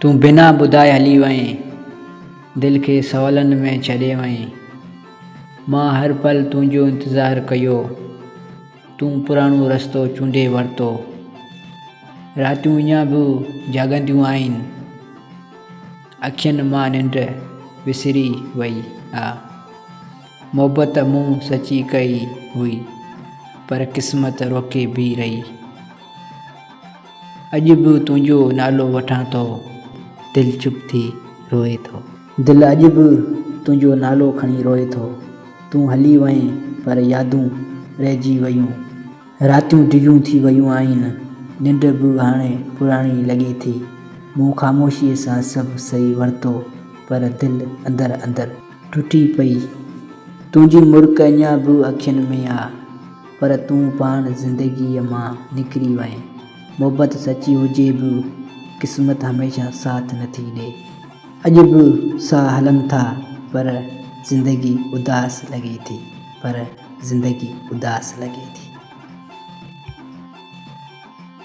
तूं बिना ॿुधाए हली वएं, दिलि खे सवलनि में छॾे वएं। मां हर पल तुंहिंजो इंतज़ारु कयो, तूं पुराणो रस्तो चूंडे वरितो। रातियूं अञा बि जाॻंदियूं आहिनि, अखियुनि मां निंड विसिरी वई आ। मोहबत मूं सची कई हुई, पर क़िस्मत रोके भी रही। अॼु बि तुंहिंजो नालो वठां थो, दिलि चुप थी रोए थो। दिलि अॼु बि तुंहिंजो नालो खणी रोए थो। तूं हली वएं पर यादूं रहिजी वयूं। रातियूं डिघियूं थी वयूं आहिनि, निंड बि हाणे पुराणी लॻे थी। मूं ख़ामोशीअ सां सभु सही वरितो, पर दिलि अंदरि अंदरि टुटी पई। तुंहिंजी मुर्क अञा बि अखियुनि में आ, पर तूं पाण ज़िंदगीअ मां निकिरी वएं। मोहबत सची हुजे बि क़िस्मत हमेशह साथ नथी ॾे। अॼु बि साह हलनि था, पर ज़िंदगी उदास लॻे थी।